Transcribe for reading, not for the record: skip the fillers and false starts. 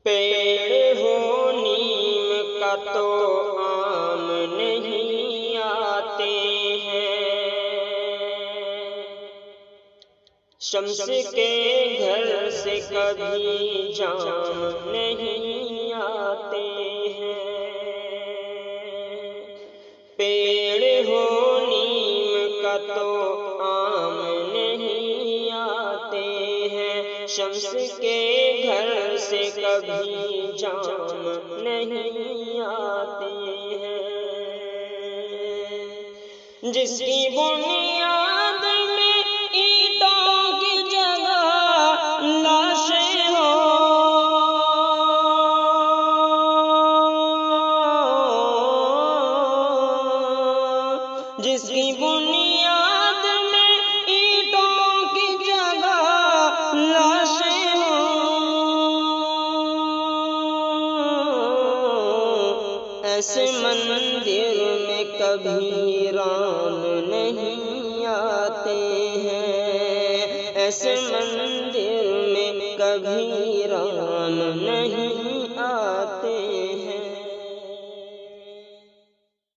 پیڑ ہو نیم کا تو آم نہیں آتے ہیں، شمس کے گھر سے کبھی جام نہیں آتے ہیں، پیڑ ہو نیم کا تو آم نہیں آتے ہیں، شمس کے گھر سے کبھی جام نہیں آتے ہیں، جس کی بنیاد میں اینٹوں کی جگہ لاشیں ہوں، جس کی بنیاد میں اینٹوں کی جگہ لاشیں ہوں، ایسے مندر میں کبھی رام نہیں آتے ہیں، ایسے مندر میں کبھی رام نہیں